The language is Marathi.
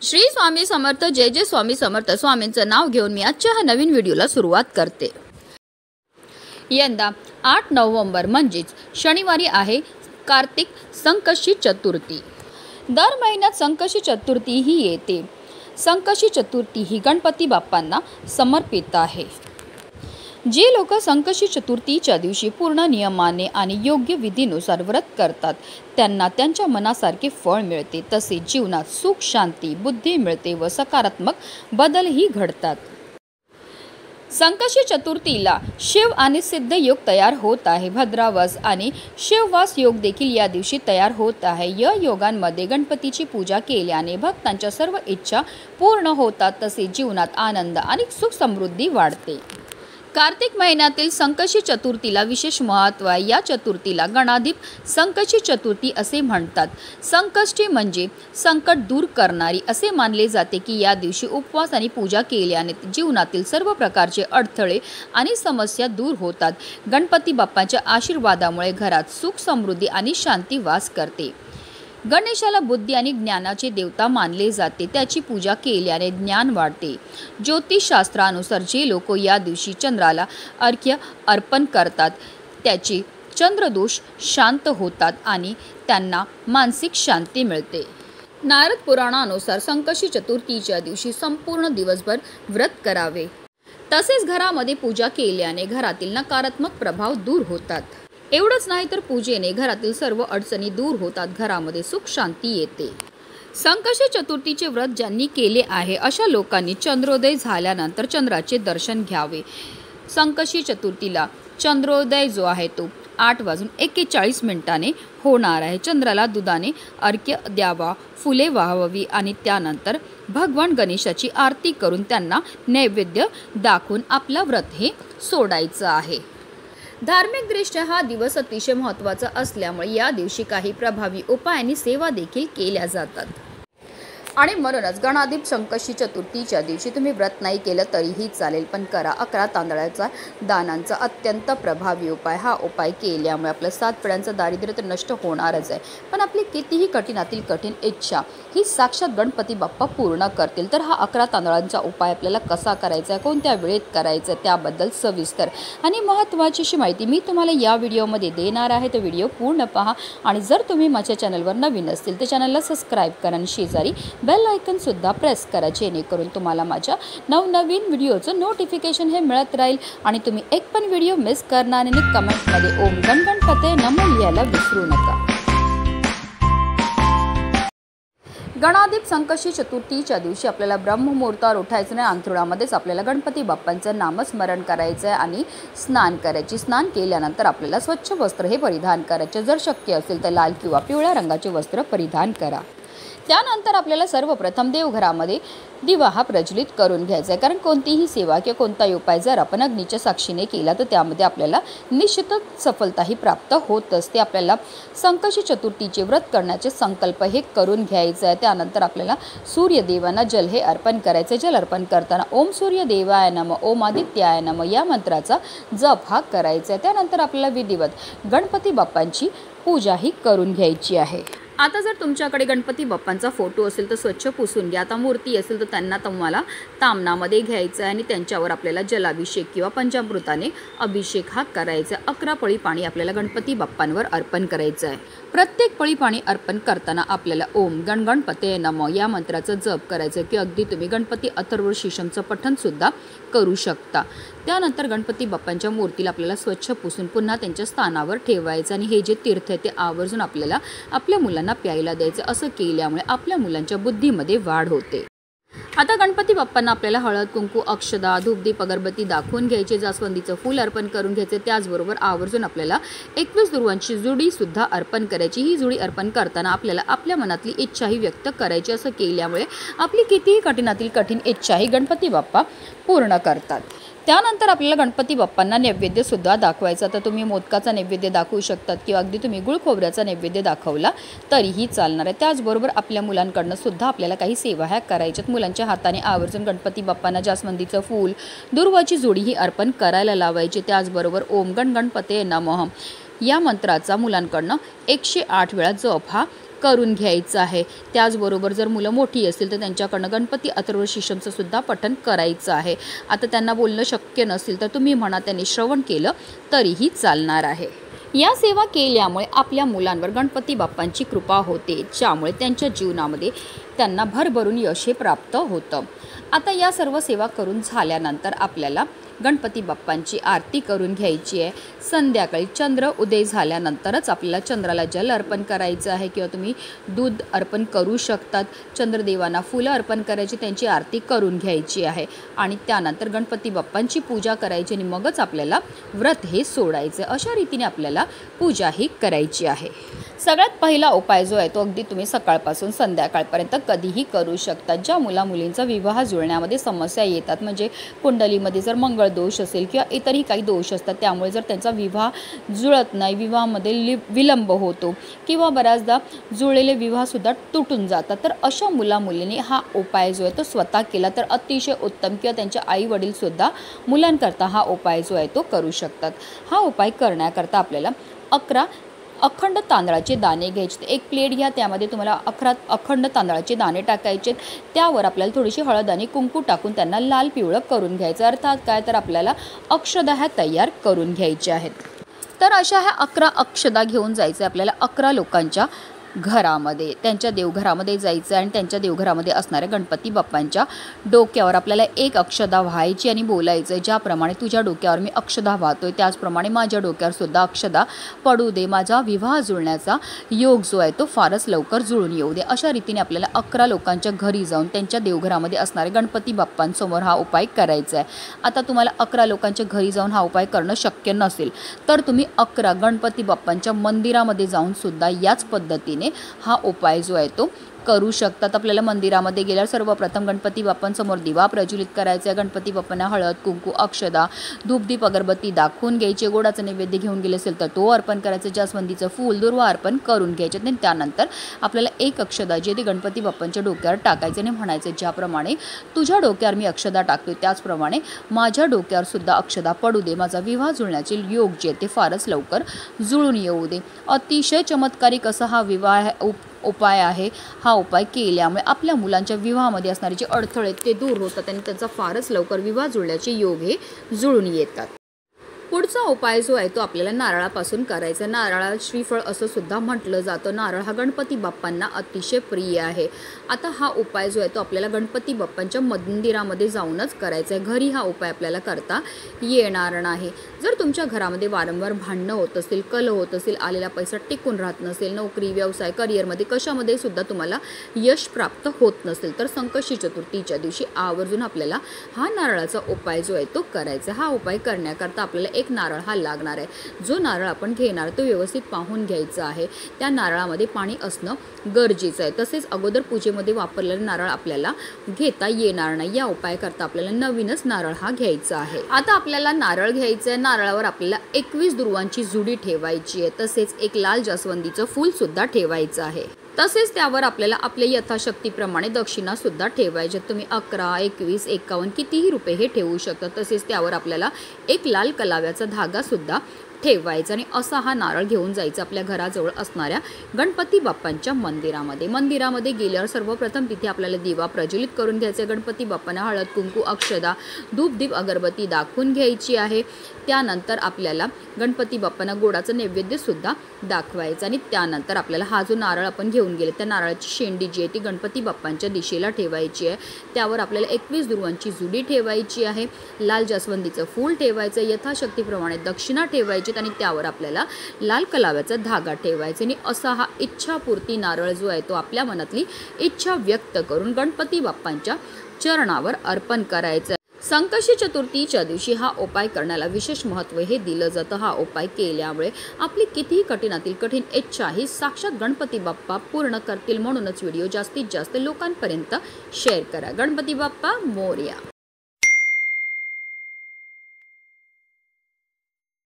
श्री स्वामी समर्थ जय जय स्वामी समर्थ स्वामींचं नाव घेऊन मी आजच्या ह्या नवीन व्हिडिओला सुरुवात करते। यंदा 8 नोव्हेंबर म्हणजेच शनिवारी आहे कार्तिक संकष्टी चतुर्थी। दर महिन्यात संकष्टी चतुर्थी ही येते। संकष्टी चतुर्थी ही गणपती बाप्पांना समर्पित आहे। जे लोक संकष्टी चतुर्थीच्या दिवशी पूर्ण नियमाने आणि योग्य विधीनुसार व्रत करतात त्यांना त्यांच्या मनासारखे फळ मिळते, तसेच जीवनात सुख शांती बुद्धी मिळते व सकारात्मक बदलही घडतात। संकष्टी चतुर्थीला शिव आणि सिद्ध योग तयार होत आहे। भद्रावास आणि शिववास योग देखील या दिवशी तयार होत आहे। या योगांमध्ये गणपतीची पूजा केल्याने भक्तांच्या सर्व इच्छा पूर्ण होतात, तसेच जीवनात आनंद आणि सुख समृद्धी वाढते। कार्तिक महिन्यातील संकष्टी चतुर्थीला विशेष महत्त्व आहे। या चतुर्थीला गणाधिप संकष्टी चतुर्थी असे म्हणतात। संकष्टी म्हणजे संकट दूर करणारी असे मानले जाते की या दिवशी उपवास आणि पूजा केल्याने जीवनातील सर्व प्रकारचे अडथळे आणि समस्या दूर होतात। गणपती बाप्पांच्या आशीर्वादामुळे घरात सुख समृद्धी आणि शांती वास करते। गणेशाला बुद्धी आणि ज्ञानाचे देवता मानले जाते। त्याची पूजा केल्याने ज्ञान वाढते। ज्योतिषशास्त्रानुसार जे लोक या दिवशी चंद्राला अर्घ्य अर्पण करतात त्याचे चंद्रदोष शांत होतात आणि त्यांना मानसिक शांती मिळते। नारद पुराणानुसार संकष्टी चतुर्थीच्या दिवशी संपूर्ण दिवसभर व्रत करावे, तसेच घरामध्ये पूजा केल्याने घरातील नकारात्मक प्रभाव दूर होतात। एवढंच नाही तर पूजेने घरातील सर्व अडचणी दूर होतात, घरामध्ये सुख शांती येते। संकष्टी चतुर्थीचे व्रत ज्यांनी केले आहे अशा लोकांनी चंद्रोदय झाल्यानंतर चंद्राचे दर्शन घ्यावे। संकष्टी चतुर्थीला चंद्रोदय जो आहे तो 8:41 होणार आहे। चंद्राला दुधाने अर्घ्य द्यावा, फुले वाहावी आणि त्यानंतर भगवान गणेशाची आरती करून त्यांना नैवेद्य दाखवून आपला व्रत हे सोडायचं आहे। धार्मिकदृष्ट्या हा दिवस अतिशय महत्त्वाचा असल्यामुळे या दिवशी काही प्रभावी उपाय आणि सेवा देखील केल्या जातात आणि म्हणूनच गणाधिप संकष्टी चतुर्थीच्या दिवशी तुम्ही व्रत नाही केलं तरीही चालेल, पण करा। 11 तांदळाचा दानांचा अत्यंत प्रभावी उपाय। हा उपाय केल्यामुळे आपलं 7 पिढ्यांचं दारिद्र्य तर नष्ट होणारच आहे, पण आपली कितीही कठीणातील कठीण इच्छा ही साक्षात गणपती बाप्पा पूर्ण करतील। तर हा 11 तांदळांचा उपाय आपल्याला कसा करायचा आहे, कोणत्या वेळेत करायचा आहे, त्याबद्दल सविस्तर आणि महत्त्वाची अशी माहिती मी तुम्हाला या व्हिडिओमध्ये देणार आहे। तर व्हिडिओ पूर्ण पहा आणि जर तुम्ही माझ्या चॅनलवर नवीन असतील तर चॅनलला सबस्क्राईब करा आणि शेजारी बेल आयकन सुद्धा प्रेस करा, जेणेकरून तुम्हाला माझ्या नवनवीन व्हिडिओचं नोटिफिकेशन हे मिळत राहील आणि तुम्ही एक पण व्हिडिओ मिस करणार नाही। कमेंटमध्ये ओम गणपतये नमो लिहायला विसरू नका। गणाधिप संकष्टी चतुर्थीच्या दिवशी आपल्याला ब्रह्ममुहूर्तावर उठायचं नाही, अंथरुणामध्येच आपल्याला गणपती बाप्पांचं नामस्मरण करायचं आहे आणि स्नान करायची। स्नान केल्यानंतर आपल्याला स्वच्छ वस्त्र हे परिधान करायचे, जर शक्य असेल तर लाल किंवा पिवळ्या रंगाचे वस्त्र परिधान करा। त्यानंतर आपल्याला सर्वप्रथम देवघरामध्ये दिवा हा प्रज्वलित करून घ्यायचा आहे, कारण कोणतीही सेवा किंवा कोणताही उपाय जर आपण अग्नीच्या साक्षीने केला तर त्यामध्ये आपल्याला निश्चितच सफलताही प्राप्त होत असते। आपल्याला संकष्टी चतुर्थीचे व्रत करण्याचे संकल्प हे करून घ्यायचं आहे। त्यानंतर आपल्याला सूर्यदेवांना जल हे अर्पण करायचे। जल अर्पण करताना ओम सूर्यदेवाय नमः, ओम आदित्याय नमः या मंत्राचा जप हा करायचा आहे। त्यानंतर आपल्याला विधिवत गणपती बाप्पांची पूजा ही करून घ्यायची आहे। आता जर तुमच्याकडे गणपती बाप्पांचा फोटो असेल तर स्वच्छ पुसून घ्या। आता मूर्ती असेल तर त्यांना तुम्हाला तामनामध्ये घ्यायचं आहे आणि त्यांच्यावर आपल्याला जलाभिषेक किंवा पंचामृताने अभिषेक हा करायचा आहे। 11 पळी पाणी आपल्याला गणपती बाप्पांवर अर्पण करायचं आहे। प्रत्येक पळी पाणी अर्पण करताना आपल्याला ओम गणपतये नमः या मंत्राचा जप करायचं आहे, की अगदी तुम्ही गणपती अथर्व शीर्षमचं पठण सुद्धा करू शकता। त्यानंतर गणपती बाप्पांच्या मूर्तीला आपल्याला स्वच्छ पुसून पुन्हा त्यांच्या स्थानावर ठेवायचं आणि हे जे तीर्थ आहे ते आवर्जून आपल्याला आपल्या मुलांना प्यायला द्यायचं। असं केल्यामुळे आपल्या मुलांच्या बुद्धीमध्ये वाढ होते। आता गणपती बाप्पांना आपल्याला हळद कुंकू अक्षदा धूपदीप अगरबत्ती दाखवून घ्यायचे, जास्वंदीचं फूल अर्पण करून घ्यायचे। त्याचबरोबर आवर्जून आपल्याला 21 दुर्वांची जुडी सुद्धा अर्पण करायची। ही जुडी अर्पण करताना आपल्याला आपल्या मनातली इच्छाही व्यक्त करायची। असं केल्यामुळे आपली कितीही कठीणातील कठीण इच्छाही गणपती बाप्पा पूर्ण करतात। त्यानंतर आपल्याला गणपती बाप्पांना नैवेद्य सुद्धा दाखवायचा। तर तुम्ही मोदकाचा नैवेद्य दाखवू शकतात किंवा अगदी तुम्ही गुळ खोबऱ्याचा नैवेद्य दाखवला तरीही चालणार आहे। त्याचबरोबर आपल्या मुलांकडनं सुद्धा आपल्याला काही सेवा ह्या करायच्यात। मुलांच्या हाताने आवर्जून गणपती बाप्पांना जास्वंदीचं फूल दुर्वाची जोडी ही अर्पण करायला लावायची। त्याचबरोबर ओम गणपतये नमः या मंत्राचा मुलांकडनं 108 वेळा जप हा करून घ्यायचं आहे। त्याचबरोबर जर मुलं मोठी असतील तर त्यांच्याकडनं गणपती अथर्वशीर्षमचं सुद्धा पठण करायचं आहे। आता त्यांना बोलणं शक्य नसेल तर तुम्ही म्हणा, त्यांनी श्रवण केलं तरीही चालणार आहे। या सेवा केल्यामुळे आपल्या मुलांवर गणपती बाप्पांची कृपा होते, ज्यामुळे त्यांच्या जीवनामध्ये त्यांना भरभरून यश प्राप्त होतं। आता या सर्व सेवा करून झाल्यानंतर आपल्याला गणपती बाप्पांची आरती करून घ्यायची आहे। संध्याकाळी चंद्र उदय झाल्यानंतरच आपल्याला चंद्राला जल अर्पण करायचं आहे किंवा तुम्ही दूध अर्पण करू शकतात। चंद्रदेवांना फुलं अर्पण करायची, त्यांची आरती करून घ्यायची आहे आणि त्यानंतर गणपती बाप्पांची पूजा करायची आणि मगच आपल्याला व्रत हे सोडायचं। अशा रीतीने आपल्याला पूजा ही करायची आहे। सगळ्यात पहिला उपाय जो आहे तो अगदी तुम्ही सकाळपासून संध्याकाळपर्यंत कधीही करू शकता। ज्या मुलींचा विवाह जुळण्यामध्ये समस्या येतात, म्हणजे कुंडलीमध्ये जर मंगळ दोष असेल किंवा इतरही काही दोष असतात, त्यामुळे जर त्यांचा विवाह जुळत नाही, विवाहामध्ये विलंब होतो किंवा बऱ्याचदा जुळलेले विवाहसुद्धा तुटून जातात, तर अशा मुलींनी हा उपाय जो आहे तो स्वतः केला तर अतिशय उत्तम, किंवा त्यांच्या आई वडीलसुद्धा मुलांकरता हा उपाय जो आहे तो करू शकतात। हा उपाय करण्याकरता आपल्याला 11 अखंड तांदळाचे दाणे घ्यायचे। एक प्लेट घ्या, त्यामध्ये तुम्हाला 11 अखंड तांदळाचे दाणे टाकायचे। त्यावर आपल्याला थोडीशी हळद आणि कुंकू टाकून त्यांना लाल पिवळं करून घ्यायचं। अर्थात काय तर आपल्याला अक्षदा ह्या तयार करून घ्यायच्या आहेत। तर अशा ह्या 11 अक्षदा घेऊन जायचं आपल्याला 11 लोकांच्या घरामध्ये, त्यांच्या देवघरामध्ये जायचं आणि त्यांच्या देवघरामध्ये असणाऱ्या गणपती बाप्पांच्या डोक्यावर आपल्याला एक अक्षदा व्हायची आणि बोलायचं, ज्याप्रमाणे तुझ्या डोक्यावर मी अक्षदा वाहतोय त्याचप्रमाणे माझ्या डोक्यावर सुद्धा अक्षदा पडू दे, माझा विवाह जुळण्याचा योग जो आहे तो फारच लवकर जुळून येऊ दे। अशा रीतीने आपल्याला 11 लोकांच्या घरी जाऊन त्यांच्या देवघरामध्ये असणारे गणपती बाप्पांसमोर हा उपाय करायचा आहे। आता तुम्हाला 11 लोकांच्या घरी जाऊन हा उपाय करणं शक्य नसेल तर तुम्ही 11 गणपती बाप्पांच्या मंदिरामध्ये जाऊन सुद्धा याच पद्धतीने हा उपाय जो आहे तो करू शकतात। आपल्याला मंदिरामध्ये गेल्यावर सर्वप्रथम गणपती बाप्पांसमोर दिवा प्रज्वलित करायचा आहे। गणपती बाप्पांना हळद कुंकू अक्षदा धूपदीप अगरबत्ती दाखवून घ्यायचे। गोडाचं नैवेद्य घेऊन गेले असेल तर तो अर्पण करायचं। जास्वंदीचं फूल दुर्वा अर्पण करून घ्यायचे आणि त्यानंतर आपल्याला एक अक्षदा जे ते गणपती बाप्पांच्या डोक्यावर टाकायचे आणि म्हणायचं, ज्याप्रमाणे तुझ्या डोक्यावर मी अक्षदा टाकतोय त्याचप्रमाणे माझ्या डोक्यावर सुद्धा अक्षदा पडू दे, माझा विवाह जुळण्याचे योग जे ते फारच लवकर जुळून येऊ दे। अतिशय चमत्कारिक असा हा विवाह उपाय आहे। हा उपाय केल्यामुळे आपल्या मुलांच्या विवाहामध्ये असणारे जे अडथळे ते दूर होतात आणि त्यांचा फारच लवकर विवाह जुळण्याचे योग हे जुळून येतात। पुढचा उपाय जो आहे तो आपल्याला नारळापासून करायचा। नारळाला श्रीफळ असं सुद्धा म्हटलं जातं। नारळ हा गणपती बाप्पांना अतिशय प्रिय आहे। आता हा उपाय जो आहे तो आपल्याला गणपती बाप्पांच्या मंदिरामध्ये जाऊनच करायचा आहे। घरी हा उपाय आपल्याला करता येणार नाही। जर तुमच्या घरामध्ये वारंवार भांडणं होत असेल, कल होत असेल, आलेला पैसा टिकून राहत नसेल, नोकरी व्यवसाय करिअरमध्ये कशामध्ये सुद्धा तुम्हाला यश प्राप्त होत नसेल, तर संकष्टी चतुर्थीच्या दिवशी आवर्जून आपल्याला हा नारळाचा उपाय जो आहे तो करायचा। हा उपाय करण्याकरता आपल्याला एक नारळ हा लागणार आहे। जो नारळ आपण घेणार तो व्यवस्थित पाहून घ्यायचा आहे। त्या नारळामध्ये पाणी असणं गरजेचं आहे। तसेच अगोदर पूजेमध्ये वापरलेलं नारळ आपल्याला घेता येणार नाही। या उपाय करता आपल्याला नवीनच नारळ हा घ्यायचा आहे। आता आपल्याला नारळ घ्यायचं आहे। नारळावर आपल्याला 21 दुर्वांची जुडी ठेवायची आहे। तसेच एक लाल जास्वंदीचं फूल सुद्धा ठेवायचं आहे। तसेच त्यावर आपल्याला आपल्या यथाशक्तीप्रमाणे दक्षिणा सुद्धा ठेवायची। तुम्ही 11, 21, 51 कितीही रुपये हे ठेवू शकता। तसेच त्यावर आपल्याला एक लाल कलाव्याचा धागा सुद्धा ठेवायचा आणि असा हा नारळ घेऊन जायचा आपल्या घराजवळ असणाऱ्या गणपती बाप्पांच्या मंदिरामध्ये गेल्यावर सर्वप्रथम तिथे आपल्याला दिवा प्रज्वलित करून घ्यायचा। गणपती बाप्पांना हळद कुंकू अक्षदा धूपदीप अगरबत्ती दाखवून घ्यायची आहे। त्यानंतर आपल्याला गणपती बाप्पांना गोडाचं नैवेद्य सुद्धा दाखवायचं आणि त्यानंतर आपल्याला हा जो नारळ आपण घेऊन गेले त्या नारळाची शेंडी जी आहे ती गणपती बाप्पांच्या दिशेला ठेवायची आहे। त्यावर आपल्याला 21 दुर्वांची जुडी ठेवायची आहे। लाल जास्वंदीचं फूल ठेवायचं, यथाशक्तीप्रमाणे दक्षिणा ठेवायची आणि त्यावर आपल्याला लाल कलाव्याचा धागा ठेवायचा आणि असा हा इच्छापूर्ती नारळ जो आहे तो आपल्या मनातली इच्छा व्यक्त करून गणपती बाप्पांच्या चरणावर अर्पण करायचं। संकष्टी चतुर्थीच्या दिवशी हा उपाय करण्याला विशेष महत्त्व हे दिलं जातं। हा उपाय केल्यामुळे आपली कितीही कठीणातील कठीण इच्छा ही साक्षात गणपती बाप्पा पूर्ण करतील। म्हणूनच व्हिडिओ जास्तीत जास्त लोकांपर्यंत शेअर करा। गणपती बाप्पा मोरया।